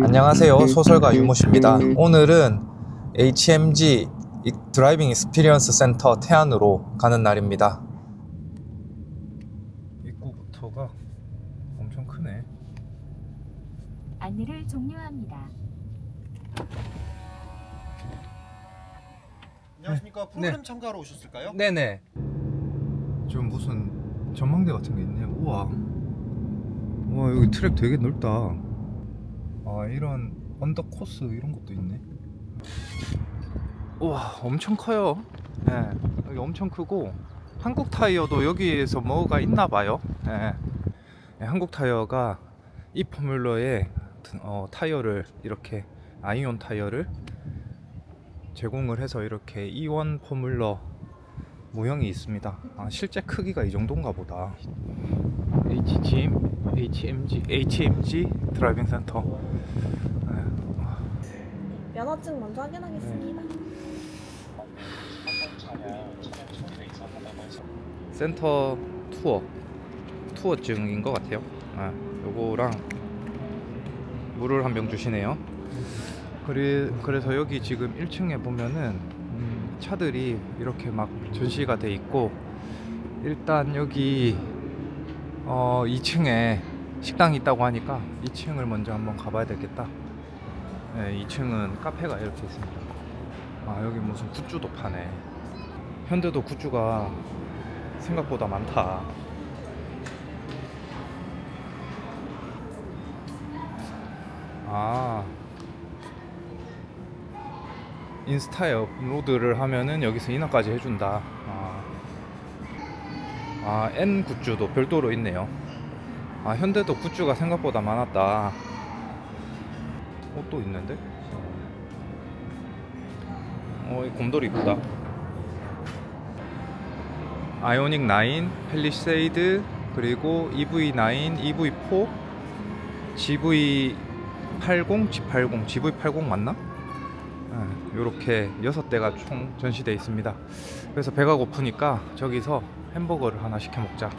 안녕하세요, 소설가 유모씨입니다. 오늘은 HMG 드라이빙 익스피리언스 센터 태안으로 가는 날입니다. 입구부터가 엄청 크네. 안내를 종료합니다. 안녕하십니까. 프로그램 참가하러 오셨을까요? 네네. 좀 무슨 전망대 같은 게 있네요. 우와, 여기 트랙 되게 넓다. 이런 언더 코스 이런 것도 있네. 우와, 엄청 커요. 네, 여기 엄청 크고 한국 타이어도 여기에서 뭐가 있나 봐요. 네, 한국 타이어가 이 포뮬러에 타이어를 이렇게 아이온 타이어를 제공을 해서 이렇게 E1 포뮬러 모형이 있습니다. 실제 크기가 이 정도인가 보다. HMG 드라이빙 센터. 면허증 먼저 확인하겠습니다. 센터 투어증인 것 같아요. 요거랑 물을 한 병 주시네요. 그래서 여기 지금 1층에 보면은 차들이 이렇게 막 전시가 돼 있고, 일단 여기 2층에 식당이 있다고 하니까 2층을 먼저 한번 가봐야 되겠다. 네, 2층은 카페가 이렇게 있습니다. 여기 무슨 굿즈도 파네. 현대도 굿즈가 생각보다 많다. 인스타에 업로드를 하면은 여기서 인화까지 해준다. N 굿즈도 별도로 있네요. 현대도 굿즈가 생각보다 많았다. 또 있는데? 이 곰돌이 이쁘다. 아이오닉 9, 팰리세이드, 그리고 EV9, EV4, GV80, G80, GV80 맞나? 요렇게 6대가 총 전시되어 있습니다. 그래서 배가 고프니까 저기서 햄버거를 하나 시켜 먹자.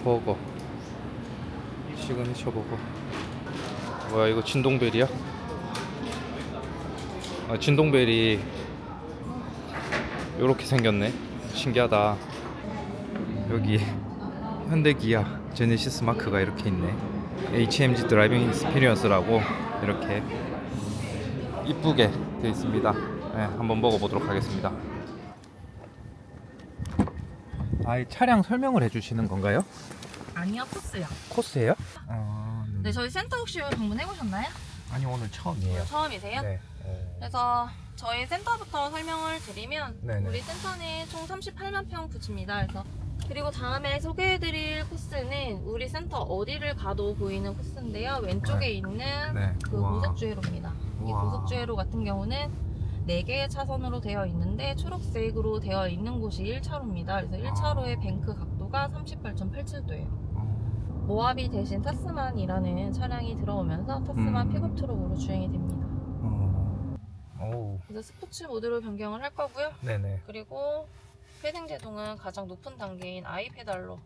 버거, 시그니처 버거. 뭐야, 이거 진동벨이야? 진동벨이 요렇게 생겼네. 신기하다. 여기 현대 기아 제네시스 마크가 이렇게 있네. HMG 드라이빙 익스피리언스라고 이렇게 이쁘게 되어 있습니다. 네, 한번 먹어보도록 하겠습니다. 이 차량 설명을 해주시는 건가요? 아니요, 코스요. 코스예요? 네, 저희 센터 혹시 방문해보셨나요? 아니, 오늘 처음이에요. 처음이세요? 네. 그래서 저희 센터부터 설명을 드리면 네네. 우리 센터는 총 38만 평 부지입니다. 그리고 다음에 소개해드릴 코스는 우리 센터 어디를 가도 보이는 코스인데요. 왼쪽에 네. 있는 네. 그 우와. 고속주회로입니다. 이 우와. 고속주회로 같은 경우는 4개의 차선으로 되어 있는데 초록색으로 되어 있는 곳이 1차로입니다. 그래서 1차로의 뱅크 각도가 38.87도예요. 모하비 대신 타스만이라는 차량이 들어오면서 타스만 픽업 트럭으로 주행이 됩니다. 그래서 스포츠 모드로 변경을 할 거고요. 네네. 그리고 회생 제동은 가장 높은 단계인 I 페달로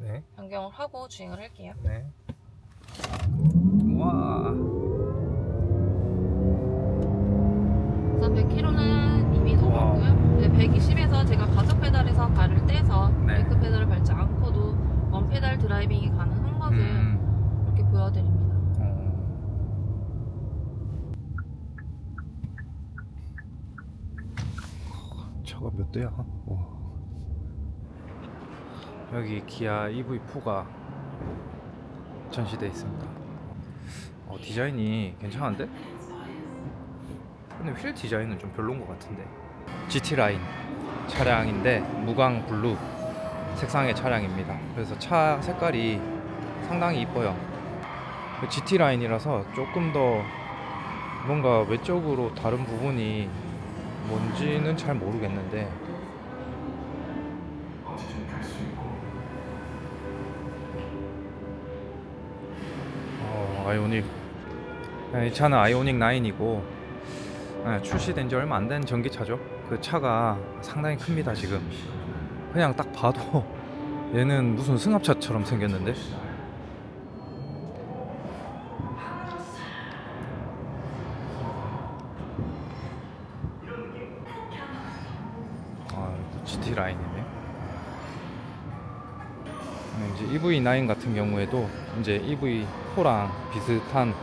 네. 변경을 하고 주행을 할게요. 네. 와. 그래서 100km는 이미 넘었고요. 120에서 제가 가속 페달에서 발을 떼서 네. 브레이크 페달을 밟지 않고도 원 페달 드라이빙이 가능한 것을 이렇게 보여드립니다. 차가 몇 대야? 와. 여기 기아 EV4가 전시되어 있습니다. 디자인이 괜찮은데? 근데 휠 디자인은 좀 별로인 것 같은데. GT 라인 차량인데 무광 블루 색상의 차량입니다. 그래서 차 색깔이 상당히 이뻐요. GT 라인이라서 조금 더 뭔가 외적으로 다른 부분이 뭔지는 잘 모르겠는데, 아이오닉, 이 차는 아이오닉 9이고 출시된 지 얼마 안 된 전기차죠. 그 차가 상당히 큽니다. 지금 그냥 딱 봐도 얘는 무슨 승합차처럼 생겼는데. GT 라인이네요. 이제 EV9 같은 경우에도 이제 EV4랑 비슷한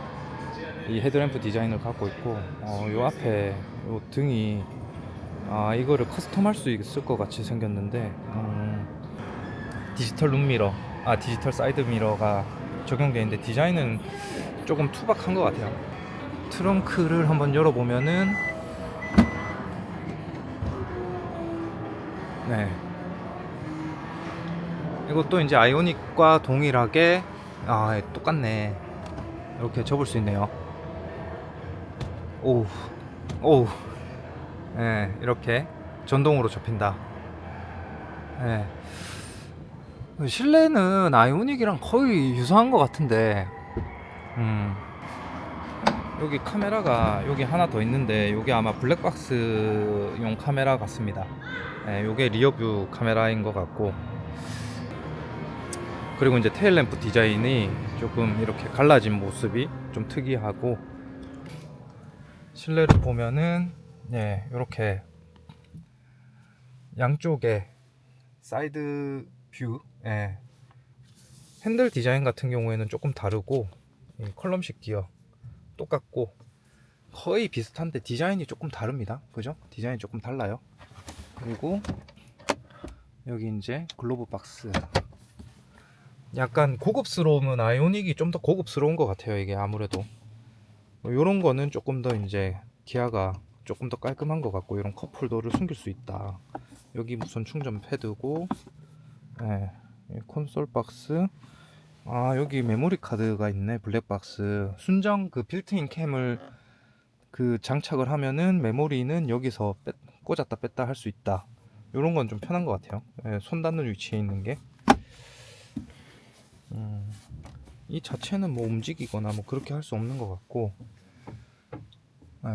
이 헤드램프 디자인을 갖고 있고, 요 앞에 요 등이 이거를 커스텀할 수 있을 것 같이 생겼는데, 디지털 룸미러, 디지털 사이드 미러가 적용되어 있는데 디자인은 조금 투박한 것 같아요. 트렁크를 한번 열어보면은, 네, 이것도 이제 아이오닉과 동일하게 똑같네. 이렇게 접을 수 있네요. 오우, 오우, 네, 이렇게 전동으로 접힌다. 네. 실내는 아이오닉이랑 거의 유사한 것 같은데, 여기 카메라가 여기 하나 더 있는데, 여기 아마 블랙박스용 카메라 같습니다. 네, 요게 리어뷰 카메라인 것 같고, 그리고 이제 테일램프 디자인이 조금 이렇게 갈라진 모습이 좀 특이하고, 실내를 보면은 네, 이렇게 양쪽에 사이드 뷰, 예. 핸들 디자인 같은 경우에는 조금 다르고, 컬럼식 기어 똑같고 거의 비슷한데 디자인이 조금 다릅니다. 그죠? 디자인이 조금 달라요. 그리고 여기 이제 글로브 박스, 약간 고급스러우면 아이오닉이 좀 더 고급스러운 것 같아요. 이게 아무래도 요런 거는 조금 더 이제 기아가 조금 더 깔끔한 것 같고, 이런 컵홀더를 숨길 수 있다. 여기 무선 충전 패드고, 네, 콘솔 박스, 여기 메모리 카드가 있네. 블랙박스 순정 그 빌트인 캠을 그 장착을 하면은 메모리는 여기서 꽂았다 뺐다 할 수 있다. 요런 건 좀 편한 것 같아요. 네, 손 닿는 위치에 있는 게. 이 자체는 뭐 움직이거나 뭐 그렇게 할 수 없는 것 같고, 네.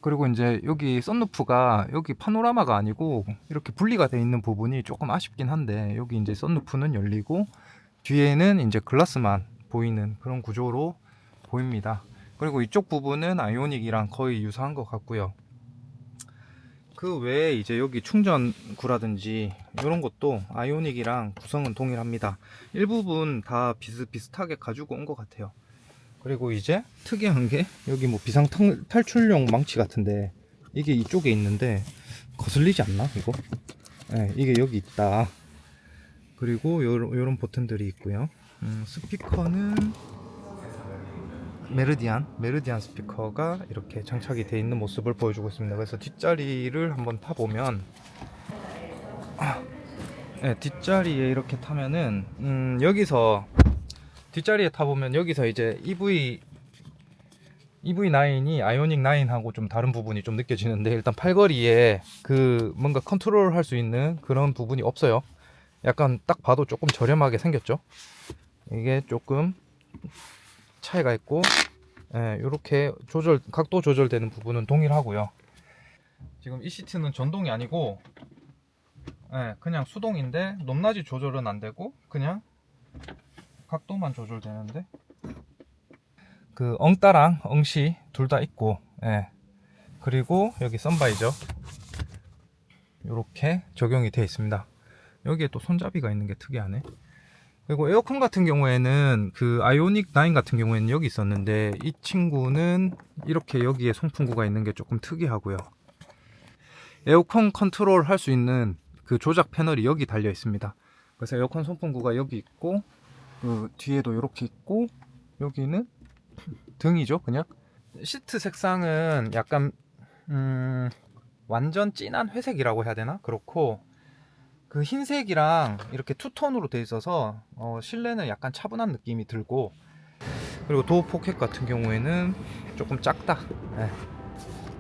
그리고 이제 여기 썬루프가 여기 파노라마가 아니고 이렇게 분리가 되어 있는 부분이 조금 아쉽긴 한데, 여기 이제 썬루프는 열리고 뒤에는 이제 글라스만 보이는 그런 구조로 보입니다. 그리고 이쪽 부분은 아이오닉이랑 거의 유사한 것 같고요. 그 외에 이제 여기 충전구라든지 이런 것도 아이오닉이랑 구성은 동일합니다. 일부분 다 비슷비슷하게 가지고 온 것 같아요. 그리고 이제 특이한 게 여기 뭐 비상 탈출용 망치 같은데, 이게 이쪽에 있는데 거슬리지 않나 이거? 네, 이게 여기 있다. 그리고 요런 버튼들이 있고요. 스피커는 메르디안 스피커가 이렇게 장착이 되어 있는 모습을 보여주고 있습니다. 그래서 뒷자리를 한번 타보면, 네, 뒷자리에 이렇게 타면은 여기서 뒷자리에 타보면 여기서 이제 EV9이 아이오닉 9하고 좀 다른 부분이 좀 느껴지는데, 일단 팔걸이에 그 뭔가 컨트롤 할 수 있는 그런 부분이 없어요. 약간 딱 봐도 조금 저렴하게 생겼죠. 이게 조금 차이가 있고, 이렇게 각도 조절되는 부분은 동일하고요. 지금 이 시트는 전동이 아니고 그냥 수동인데 높낮이 조절은 안 되고 그냥 각도만 조절되는데, 그 엉따랑 엉시 둘 다 있고, 그리고 여기 선바이저 이렇게 적용이 되어 있습니다. 여기에 또 손잡이가 있는 게 특이하네. 그리고 에어컨 같은 경우에는 그 아이오닉 9 같은 경우에는 여기 있었는데, 이 친구는 이렇게 여기에 송풍구가 있는 게 조금 특이하고요. 에어컨 컨트롤 할 수 있는 그 조작 패널이 여기 달려 있습니다. 그래서 에어컨 송풍구가 여기 있고, 그 뒤에도 이렇게 있고, 여기는 등이죠. 그냥 시트 색상은 약간 완전 진한 회색이라고 해야 되나? 그렇고, 그 흰색이랑 이렇게 투톤으로 돼 있어서 실내는 약간 차분한 느낌이 들고, 그리고 도어 포켓 같은 경우에는 조금 작다.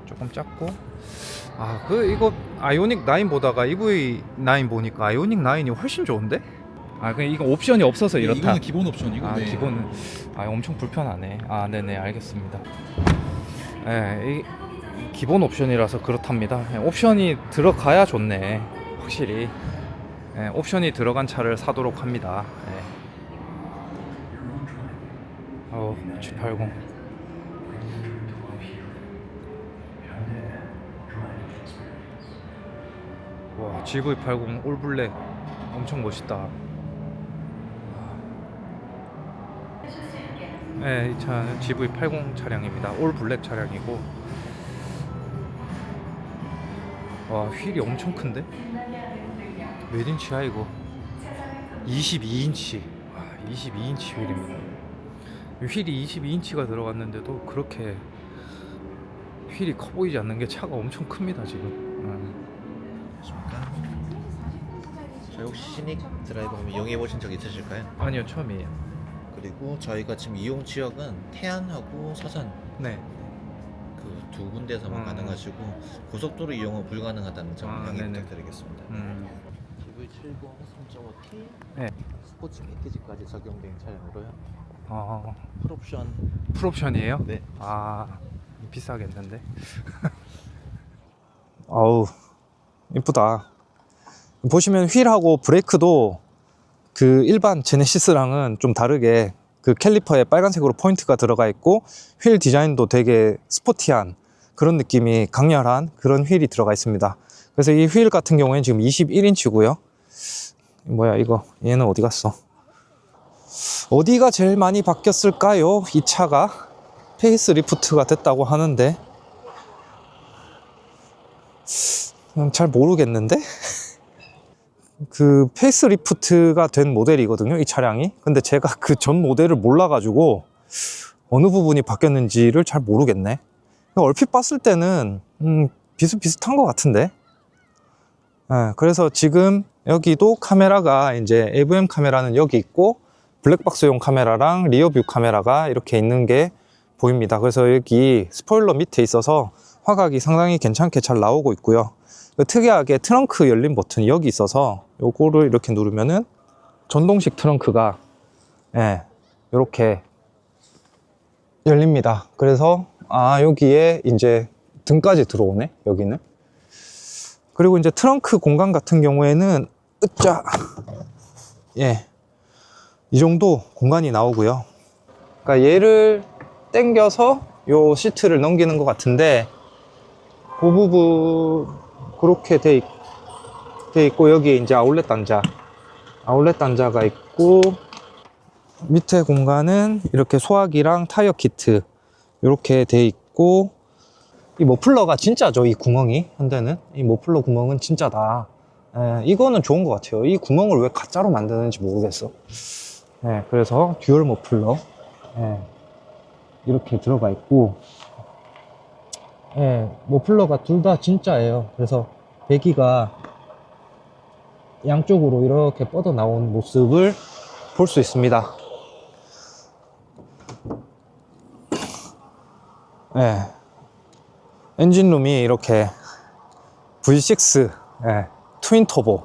조금 작고, 이거 아이오닉 9 보다가 EV9 보니까 아이오닉 9이 훨씬 좋은데? 그냥 이거 옵션이 없어서 이렇다. 이거는 기본 옵션이고. 네. 기본은 엄청 불편하네. 네네, 알겠습니다. 이 기본 옵션이라서 그렇답니다. 옵션이 들어가야 좋네, 확실히. 옵션이 들어간 차를 사도록 합니다. G80. 와, GV80 올블랙 엄청 멋있다. 네, 이 차는 GV80 차량입니다. 올블랙 차량이고, 와, 휠이 엄청 큰데? 몇 인치야 이거? 22인치. 와, 22인치 휠입니다. 휠이 22인치가 들어갔는데도 그렇게 휠이 커 보이지 않는 게 차가 엄청 큽니다 지금. 저희 혹시 시닉 드라이버 이용해 보신 적 있으실까요? 아니요, 처음이에요. 그리고 저희가 지금 이용 지역은 태안하고 서산 네. 그 두 군데서만 가능하시고 고속도로 이용은 불가능하다는 점 양해 네네. 부탁드리겠습니다. GV70 3.5T 네. 스포츠 패키지까지 적용된 차량으로요. 아, 풀옵션. 풀옵션이에요? 네. 아, 비싸겠는데. 아우, 이쁘다. 보시면 휠하고 브레이크도 그 일반 제네시스랑은 좀 다르게 그 캘리퍼에 빨간색으로 포인트가 들어가 있고, 휠 디자인도 되게 스포티한 그런 느낌이 강렬한 그런 휠이 들어가 있습니다. 그래서 이 휠 같은 경우에는 지금 21인치고요. 뭐야 이거, 얘는 어디 갔어? 어디가 제일 많이 바뀌었을까요? 이 차가 페이스 리프트가 됐다고 하는데 잘 모르겠는데? 그 페이스 리프트가 된 모델이거든요, 이 차량이. 근데 제가 그 전 모델을 몰라가지고 어느 부분이 바뀌었는지를 잘 모르겠네. 얼핏 봤을 때는 비슷비슷한 것 같은데. 네, 그래서 지금 여기도 카메라가 이제 AVM 카메라는 여기 있고, 블랙박스용 카메라랑 리어뷰 카메라가 이렇게 있는 게 보입니다. 그래서 여기 스포일러 밑에 있어서 화각이 상당히 괜찮게 잘 나오고 있고요. 특이하게 트렁크 열림 버튼이 여기 있어서 요거를 이렇게 누르면은 전동식 트렁크가 이렇게 열립니다. 그래서 여기에 이제 등까지 들어오네, 여기는. 그리고 이제 트렁크 공간 같은 경우에는 이 정도 공간이 나오고요. 그러니까 얘를 당겨서 요 시트를 넘기는 것 같은데, 그 부분 그렇게 돼 있고, 여기에 이제 아울렛 단자가 있고, 밑에 공간은 이렇게 소화기랑 타이어 키트 이렇게 돼 있고, 이 머플러가 진짜죠, 이 구멍이. 현대는 이 머플러 구멍은 진짜다. 이거는 좋은 것 같아요. 이 구멍을 왜 가짜로 만드는지 모르겠어. 그래서 듀얼 머플러 이렇게 들어가 있고, 머플러가 둘 다 진짜예요. 그래서 배기가 양쪽으로 이렇게 뻗어 나온 모습을 볼 수 있습니다. 엔진룸이 이렇게 V6 트윈 터보,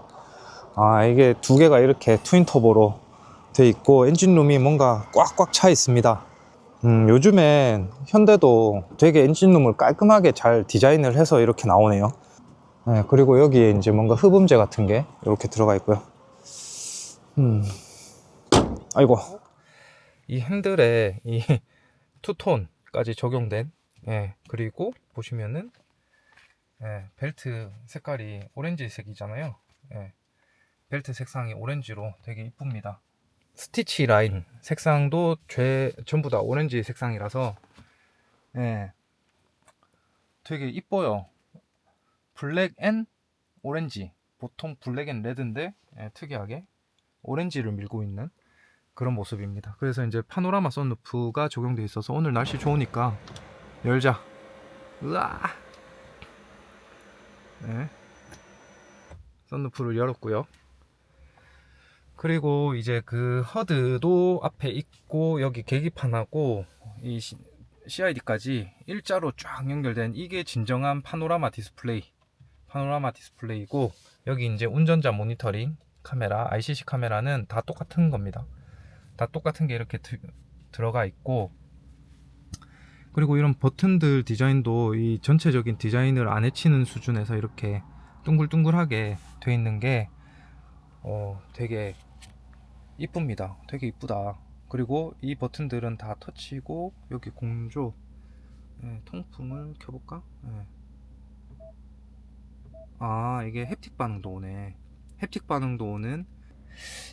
이게 두 개가 이렇게 트윈 터보로 돼 있고, 엔진룸이 뭔가 꽉꽉 차 있습니다. 요즘엔 현대도 되게 엔진룸을 깔끔하게 잘 디자인을 해서 이렇게 나오네요. 그리고 여기에 이제 뭔가 흡음재 같은 게 이렇게 들어가 있고요. 아이고, 이 핸들에 이 투톤까지 적용된, 그리고 보시면은 벨트 색깔이 오렌지색이잖아요. 벨트 색상이 오렌지로 되게 이쁩니다. 스티치 라인 색상도 전부 다 오렌지 색상이라서 되게 이뻐요. 블랙 앤 오렌지, 보통 블랙 앤 레드인데 특이하게 오렌지를 밀고 있는 그런 모습입니다. 그래서 이제 파노라마 선루프가 적용되어 있어서, 오늘 날씨 좋으니까 열자. 으아! 선루프를 열었고요. 그리고 이제 그 허드도 앞에 있고, 여기 계기판하고 이 CID까지 일자로 쫙 연결된, 이게 진정한 파노라마 디스플레이고, 여기 이제 운전자 모니터링 카메라, ICC 카메라는 다 똑같은 겁니다. 다 똑같은 게 이렇게 들어가 있고, 그리고 이런 버튼들 디자인도 이 전체적인 디자인을 안 해치는 수준에서 이렇게 둥글둥글하게 돼 있는 게 되게 이쁩니다. 되게 이쁘다. 그리고 이 버튼들은 다 터치고, 여기 공조 통풍을 켜볼까? 아, 이게 햅틱 반응도 오네. 햅틱 반응도 오는.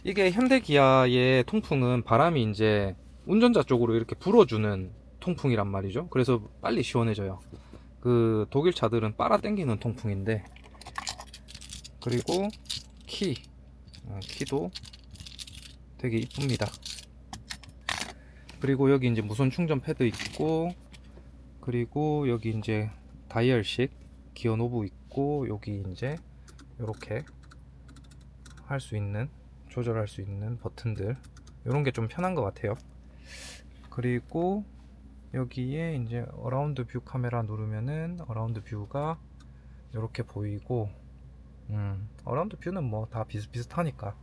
이게 현대 기아의 통풍은 바람이 이제 운전자 쪽으로 이렇게 불어주는 통풍이란 말이죠. 그래서 빨리 시원해져요. 그 독일 차들은 빨아 당기는 통풍인데. 그리고 키도 되게 이쁩니다. 그리고 여기 이제 무선 충전 패드 있고, 그리고 여기 이제 다이얼식 기어 노브 있고, 여기 이제 이렇게 할 수 있는, 조절할 수 있는 버튼들, 이런 게 좀 편한 것 같아요. 그리고 여기에 이제 어라운드 뷰 카메라 누르면은 어라운드 뷰가 이렇게 보이고, 어라운드 뷰는 뭐 다 비슷비슷하니까.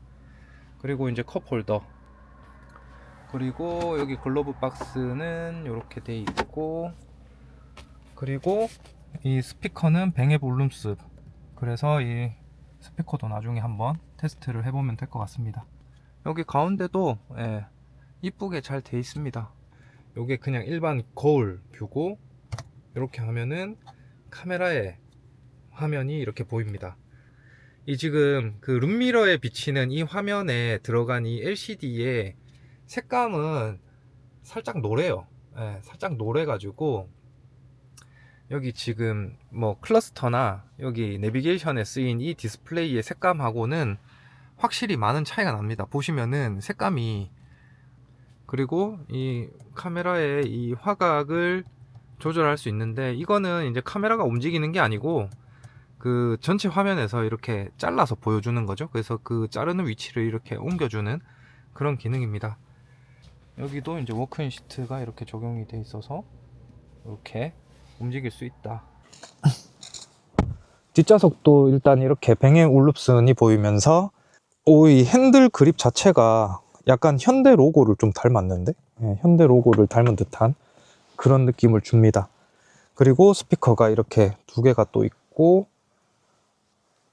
그리고 이제 컵 홀더, 그리고 여기 글로브 박스는 이렇게 돼 있고, 그리고 이 스피커는 뱅의 볼륨습. 그래서 이 스피커도 나중에 한번 테스트를 해보면 될 것 같습니다. 여기 가운데도 이쁘게 잘 돼 있습니다. 요게 그냥 일반 거울 뷰고, 이렇게 하면은 카메라에 화면이 이렇게 보입니다. 이 지금 그 룸미러에 비치는 이 화면에 들어간 이 LCD의 색감은 살짝 노래요. 살짝 노래가지고, 여기 지금 뭐 클러스터나 여기 내비게이션에 쓰인 이 디스플레이의 색감하고는 확실히 많은 차이가 납니다. 보시면은 색감이. 그리고 이 카메라의 이 화각을 조절할 수 있는데, 이거는 이제 카메라가 움직이는 게 아니고 그 전체 화면에서 이렇게 잘라서 보여주는 거죠. 그래서 그 자르는 위치를 이렇게 옮겨주는 그런 기능입니다. 여기도 이제 워크인 시트가 이렇게 적용이 돼 있어서 이렇게 움직일 수 있다. 뒷좌석도 일단 이렇게 뱅의 올룹슨이 보이면서, 이 핸들 그립 자체가 약간 현대 로고를 좀 닮았는데, 현대 로고를 닮은 듯한 그런 느낌을 줍니다. 그리고 스피커가 이렇게 두 개가 또 있고,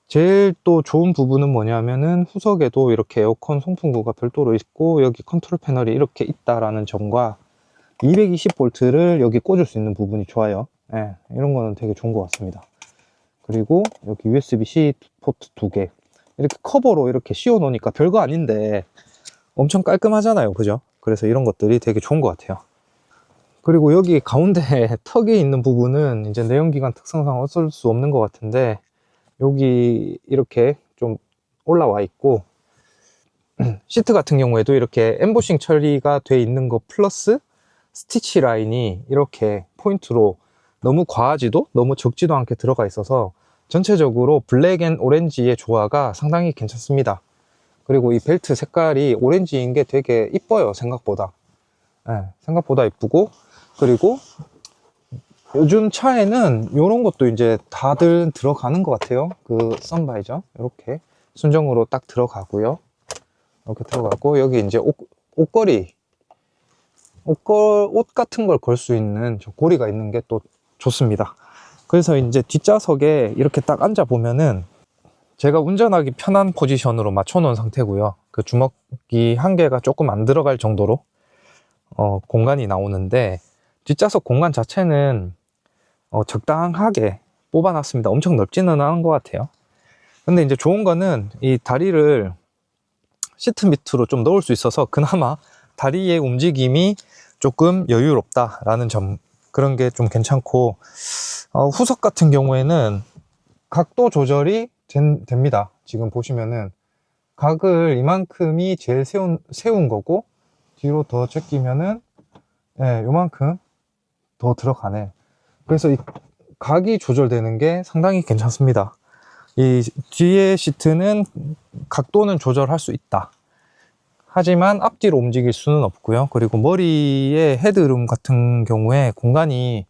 제일 또 좋은 부분은 뭐냐면은 후석에도 이렇게 에어컨 송풍구가 별도로 있고, 여기 컨트롤 패널이 이렇게 있다라는 점과 220V를 여기 꽂을 수 있는 부분이 좋아요. 이런 거는 되게 좋은 것 같습니다. 그리고 여기 USB-C 포트 2개 이렇게 커버로 이렇게 씌워 놓으니까 별거 아닌데 엄청 깔끔하잖아요, 그죠? 그래서 이런 것들이 되게 좋은 것 같아요. 그리고 여기 가운데 턱이 있는 부분은 이제 내연기관 특성상 어쩔 수 없는 것 같은데, 여기 이렇게 좀 올라와 있고, 시트 같은 경우에도 이렇게 엠보싱 처리가 돼 있는 거 플러스 스티치 라인이 이렇게 포인트로 너무 과하지도 너무 적지도 않게 들어가 있어서 전체적으로 블랙 앤 오렌지의 조화가 상당히 괜찮습니다. 그리고 이 벨트 색깔이 오렌지인 게 되게 이뻐요, 생각보다. 생각보다 이쁘고, 그리고 요즘 차에는 이런 것도 이제 다들 들어가는 것 같아요. 그 선바이저 이렇게 순정으로 딱 들어가고요. 이렇게 들어가고, 여기 이제 옷걸이, 옷 같은 걸 걸 수 있는 저 고리가 있는 게 또 좋습니다. 그래서 이제 뒷좌석에 이렇게 딱 앉아 보면은 제가 운전하기 편한 포지션으로 맞춰 놓은 상태고요. 그 주먹이 한 개가 조금 안 들어갈 정도로 공간이 나오는데, 뒷좌석 공간 자체는 적당하게 뽑아놨습니다. 엄청 넓지는 않은 것 같아요. 근데 이제 좋은 거는 이 다리를 시트 밑으로 좀 넣을 수 있어서 그나마 다리의 움직임이 조금 여유롭다라는 점, 그런 게 좀 괜찮고, 후석 같은 경우에는 각도 조절이 됩니다. 지금 보시면은 각을 이만큼이 제일 세운 거고, 뒤로 더 제끼면은 요만큼 더 들어가네. 그래서 이 각이 조절되는 게 상당히 괜찮습니다. 이 뒤에 시트는 각도는 조절할 수 있다. 하지만 앞뒤로 움직일 수는 없고요. 그리고 머리의 헤드룸 같은 경우에 공간이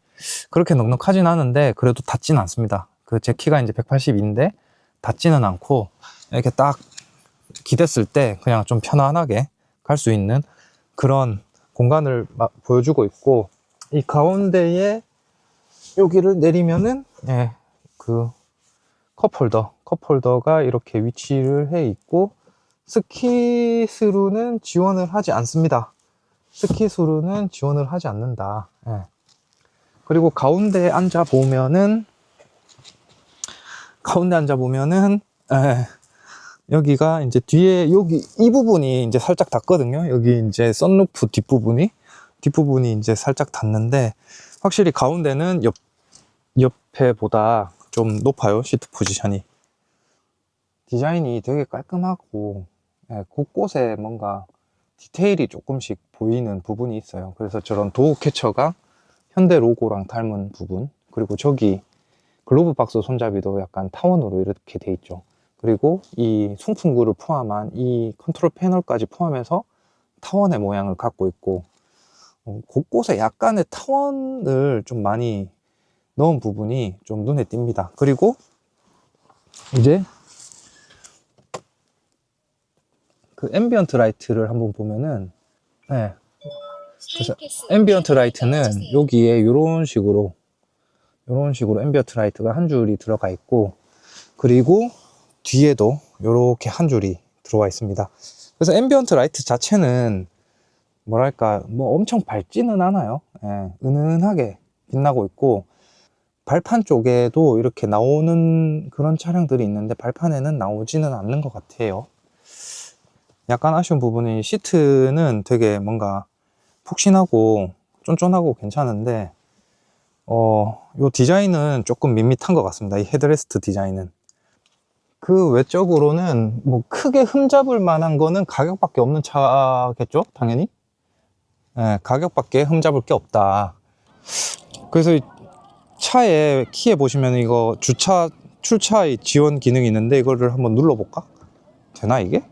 그렇게 넉넉하진 않은데 그래도 닿진 않습니다. 제 키가 이제 180인데 닿지는 않고, 이렇게 딱 기댔을 때 그냥 좀 편안하게 갈 수 있는 그런 공간을 보여주고 있고, 이 가운데에 여기를 내리면은 그 컵홀더가 이렇게 위치를 해 있고, 스키스루는 지원을 하지 않습니다. 스키스루는 지원을 하지 않는다. 그리고 가운데에 앉아 보면은 가운데 앉아보면은, 여기가 이제 뒤에, 여기, 이 부분이 이제 살짝 닿거든요. 여기 이제 썬루프 뒷부분이 이제 살짝 닿는데, 확실히 가운데는 옆에보다 좀 높아요. 시트 포지션이. 디자인이 되게 깔끔하고, 곳곳에 뭔가 디테일이 조금씩 보이는 부분이 있어요. 그래서 저런 도어 캐쳐가 현대 로고랑 닮은 부분, 그리고 저기 글로브 박스 손잡이도 약간 타원으로 이렇게 돼 있죠. 그리고 이 송풍구를 포함한 이 컨트롤 패널까지 포함해서 타원의 모양을 갖고 있고, 곳곳에 약간의 타원을 좀 많이 넣은 부분이 좀 눈에 띕니다. 그리고 이제 그 앰비언트 라이트를 한번 보면은, 그래서 앰비언트 라이트는 여기에 이런 식으로 앰비언트 라이트가 한 줄이 들어가 있고, 그리고 뒤에도 이렇게 한 줄이 들어와 있습니다. 그래서 앰비언트 라이트 자체는 뭐랄까 뭐 엄청 밝지는 않아요. 은은하게 빛나고 있고, 발판 쪽에도 이렇게 나오는 그런 차량들이 있는데 발판에는 나오지는 않는 것 같아요. 약간 아쉬운 부분이 시트는 되게 뭔가 푹신하고 쫀쫀하고 괜찮은데, 요 디자인은 조금 밋밋한 것 같습니다. 이 헤드레스트 디자인은. 그 외적으로는 뭐 크게 흠잡을 만한 거는 가격밖에 없는 차겠죠? 당연히. 가격밖에 흠잡을 게 없다. 그래서 이 차에 키에 보시면 이거 출차 지원 기능이 있는데, 이거를 한번 눌러볼까? 되나 이게?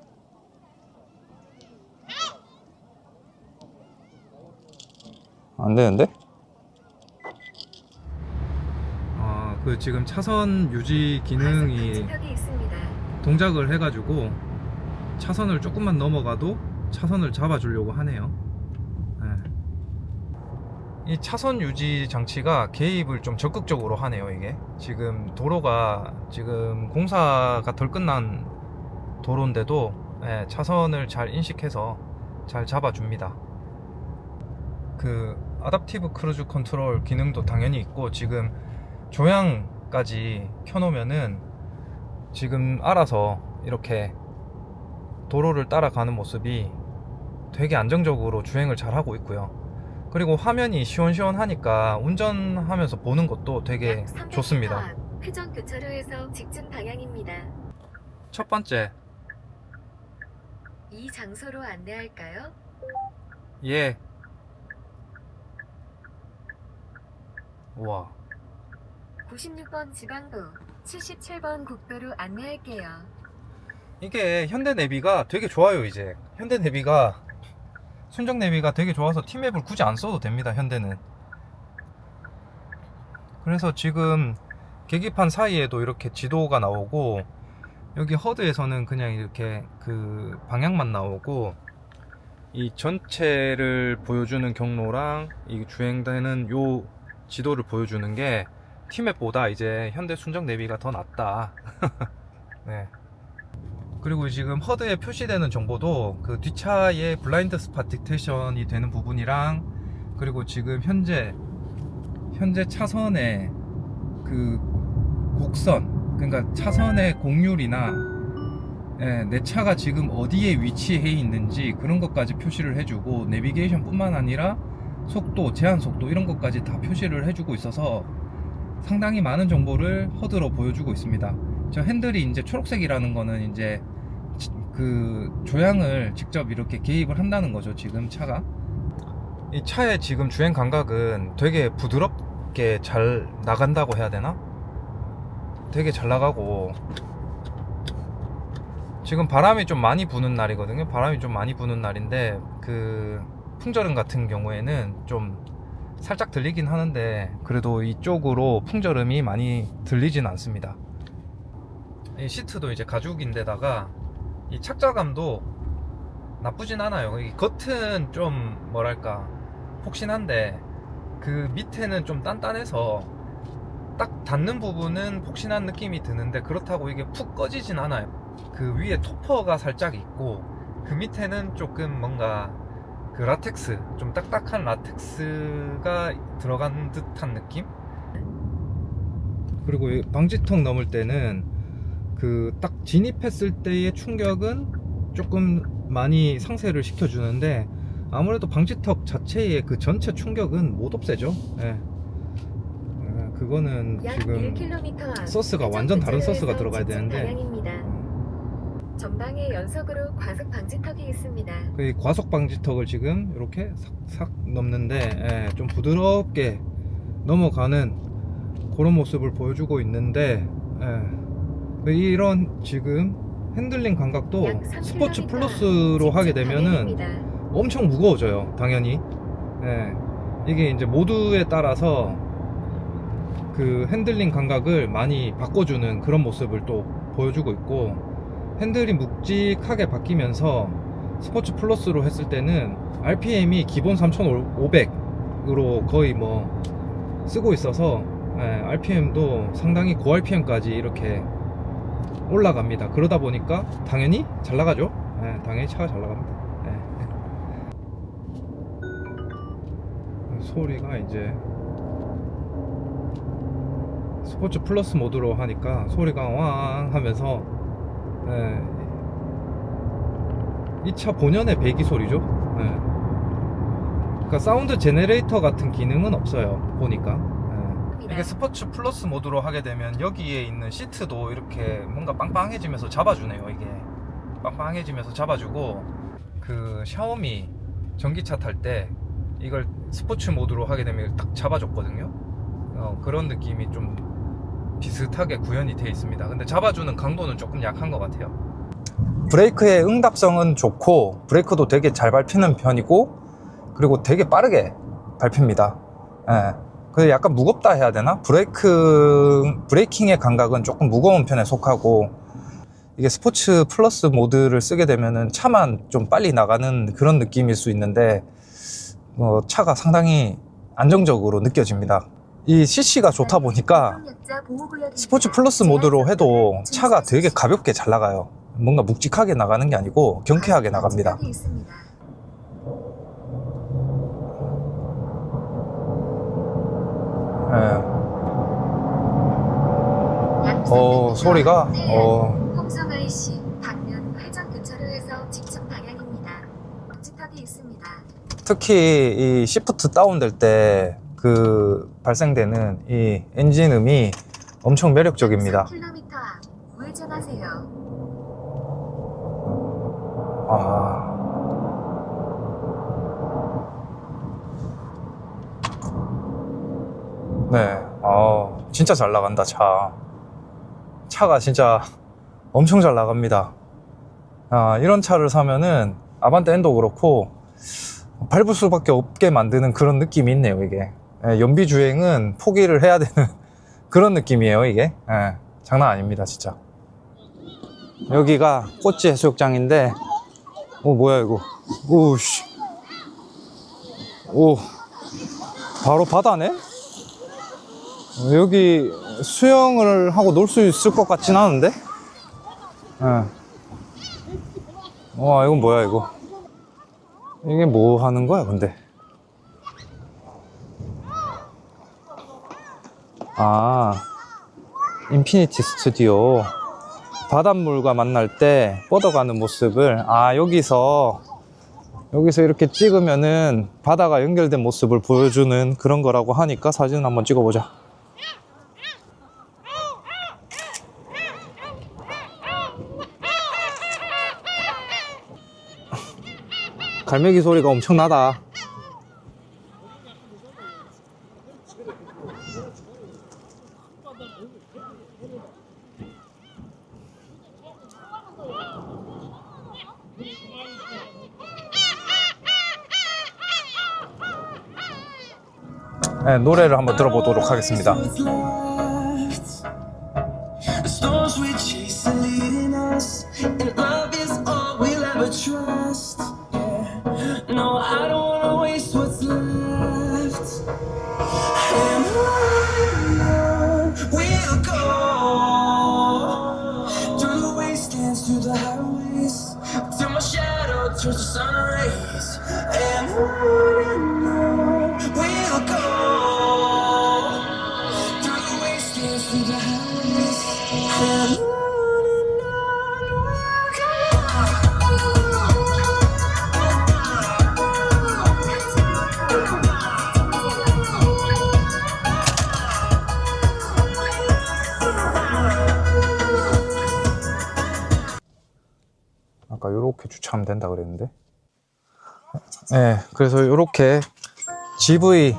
안 되는데? 그 지금 차선 유지 기능이 동작을 해가지고 차선을 조금만 넘어가도 차선을 잡아주려고 하네요. 이 차선 유지 장치가 개입을 좀 적극적으로 하네요. 이게 지금 도로가 지금 공사가 덜 끝난 도로인데도 차선을 잘 인식해서 잘 잡아줍니다. 그 아답티브 크루즈 컨트롤 기능도 당연히 있고, 지금 조향까지 켜놓으면은 지금 알아서 이렇게 도로를 따라가는 모습이 되게 안정적으로 주행을 잘 하고 있고요. 그리고 화면이 시원시원하니까 운전하면서 보는 것도 되게 좋습니다. 회전 교차로에서 직진 방향입니다. 첫 번째, 이 장소로 안내할까요? 예. 우와. 96번 지방도, 77번 국도로 안내할게요. 이게 현대 내비가 되게 좋아요. 이제 현대 내비가, 순정 내비가 되게 좋아서 T맵을 굳이 안 써도 됩니다. 현대는. 그래서 지금 계기판 사이에도 이렇게 지도가 나오고, 여기 허드에서는 그냥 이렇게 그 방향만 나오고, 이 전체를 보여주는 경로랑 이 주행되는 요 지도를 보여주는 게 T맵보다 이제 현대 순정 내비가 더 낫다. 네. 그리고 지금 허드에 표시되는 정보도 그 뒷차의 블라인드 스팟 디텍션이 되는 부분이랑, 그리고 지금 현재 차선의 그 곡선, 그러니까 차선의 곡률이나 내 차가 지금 어디에 위치해 있는지 그런 것까지 표시를 해주고, 내비게이션 뿐만 아니라 속도, 제한 속도 이런 것까지 다 표시를 해주고 있어서 상당히 많은 정보를 허드로 보여주고 있습니다. 저 핸들이 이제 초록색이라는 거는 이제 그 조향을 직접 이렇게 개입을 한다는 거죠. 지금 차가, 이 차의 지금 주행 감각은 되게 부드럽게 잘 나간다고 해야 되나? 되게 잘 나가고, 지금 바람이 좀 많이 부는 날이거든요. 바람이 좀 많이 부는 날인데, 그 풍절음 같은 경우에는 좀 살짝 들리긴 하는데, 그래도 이쪽으로 풍절음이 많이 들리진 않습니다. 이 시트도 이제 가죽인데다가 이 착자감도 나쁘진 않아요. 이 겉은 좀 뭐랄까 폭신한데, 그 밑에는 좀 단단해서 딱 닿는 부분은 폭신한 느낌이 드는데, 그렇다고 이게 푹 꺼지진 않아요. 그 위에 토퍼가 살짝 있고, 그 밑에는 조금 뭔가 그 라텍스, 좀 딱딱한 라텍스가 들어간 듯한 느낌? 그리고 이 방지턱 넘을 때는 그 딱 진입했을 때의 충격은 조금 많이 상쇄를 시켜주는데 아무래도 방지턱 자체의 그 전체 충격은 못 없애죠. 예. 그거는 약 지금 1km 앞 소스가 완전 다른 소스가 들어가야 직진 되는데 방향입니다. 전방에 연속으로 과속 방지턱이 있습니다. 그 과속 방지턱을 지금 이렇게 싹싹 넘는데 좀 부드럽게 넘어가는 그런 모습을 보여주고 있는데 이런 지금 핸들링 감각도 약 3km 스포츠 앞 플러스로 하게 직진 되면은 방향입니다. 엄청 무거워져요, 당연히. 이게 이제 모드에 따라서 그 핸들링 감각을 많이 바꿔주는 그런 모습을 또 보여주고 있고, 핸들이 묵직하게 바뀌면서 스포츠 플러스로 했을 때는 RPM이 기본 3500으로 거의 뭐 쓰고 있어서 RPM도 상당히 고 RPM까지 이렇게 올라갑니다. 그러다 보니까 당연히 잘 나가죠. 당연히 차가 잘 나갑니다. 소리가 이제 스포츠 플러스 모드로 하니까 소리가 왕 하면서 이 차 본연의 배기 소리죠. 그러니까 사운드 제네레이터 같은 기능은 없어요, 보니까. 이게 스포츠 플러스 모드로 하게 되면 여기에 있는 시트도 이렇게 뭔가 빵빵해지면서 잡아주네요. 이게 빵빵해지면서 잡아주고, 그 샤오미 전기차 탈 때 이걸 스포츠 모드로 하게 되면 딱 잡아줬거든요. 그런 느낌이 좀 비슷하게 구현이 되어 있습니다. 근데 잡아주는 강도는 조금 약한 것 같아요. 브레이크의 응답성은 좋고 브레이크도 되게 잘 밟히는 편이고, 그리고 되게 빠르게 밟힙니다. 근데 약간 무겁다 해야 되나? 브레이킹의 감각은 조금 무거운 편에 속하고, 이게 스포츠 플러스 모드를 쓰게 되면은 차만 좀 빨리 나가는 그런 느낌일 수 있는데 차가 상당히 안정적으로 느껴집니다. 이 CC가 좋다 보니까 스포츠 플러스 모드로 해도 차가 되게 가볍게 잘 나가요. 뭔가 묵직하게 나가는 게 아니고 경쾌하게 나갑니다. 소리가 홍성 IC 방면 회전 교차로에서 직진 방향입니다. 방지턱이 있습니다. 특히 이 시프트 다운될 때 그 발생되는 이 엔진 음이 엄청 매력적입니다. 3km 앞 우회전하세요. 네, 진짜 잘 나간다. 차가 진짜 엄청 잘 나갑니다. 이런 차를 사면은 아반떼 N도 그렇고 밟을 수밖에 없게 만드는 그런 느낌이 있네요. 이게 연비 주행은 포기를 해야 되는 그런 느낌이에요. 이게 장난 아닙니다, 진짜. 여기가 꼬치 해수욕장인데, 뭐야 이거? 오씨, 바로 바다네? 여기 수영을 하고 놀 수 있을 것 같진 않은데? 와, 이건 뭐야 이거? 이게 뭐 하는 거야 근데? 인피니티 스튜디오. 바닷물과 만날 때 뻗어가는 모습을 여기서 이렇게 찍으면은 바다가 연결된 모습을 보여주는 그런 거라고 하니까 사진 한번 찍어보자. 갈매기 소리가 엄청나다. 네, 노래를 한번 들어보도록 하겠습니다. 이렇게 주차하면 된다 그랬는데. 네, 그래서 이렇게 GV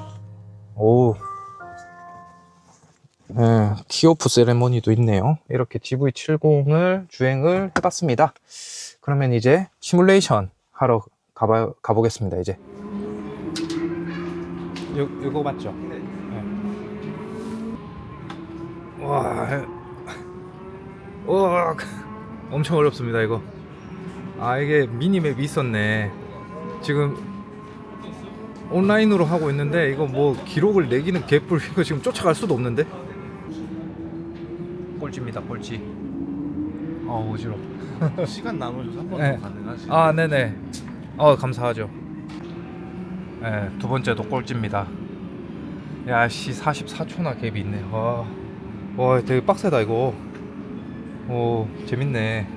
네, 키오프 세레모니도 있네요. 이렇게 GV70을 주행을 해봤습니다. 그러면 이제 시뮬레이션 하러 가보겠습니다. 이제 이거 맞죠? 네. 와, 엄청 어렵습니다 이거. 아, 이게 미니맵이 있었네. 지금 온라인으로 하고 있는데 이거 뭐 기록을 내기는 개뿔. 이거 지금 쫓아갈 수도 없는데. 꼴찌입니다, 꼴찌. 어지러워. 시간 남으셔서 한 번 네. 더 가능하시죠? 아, 네네. 감사하죠. 네, 두 번째도 꼴찌입니다. 야, 씨, 44초나 갭이 있네. 와, 되게 빡세다 이거. 오, 재밌네.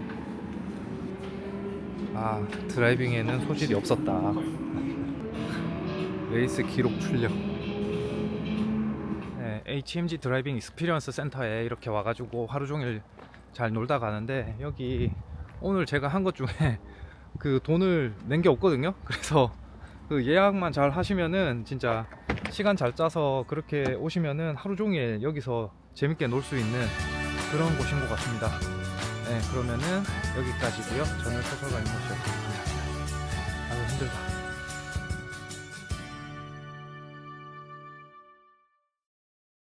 아, 드라이빙에는 소질이 없었다. 레이스 기록 출력. 네, HMG 드라이빙 익스피리언스 센터에 이렇게 와가지고 하루 종일 잘 놀다 가는데, 여기 오늘 제가 한 것 중에 그 돈을 낸 게 없거든요. 그래서 그 예약만 잘 하시면은 진짜 시간 잘 짜서 그렇게 오시면은 하루 종일 여기서 재밌게 놀 수 있는 그런 곳인 것 같습니다. 네, 그러면은 여기까지고요. 저는 소설가 임모씨였습니다. 아유, 힘들다.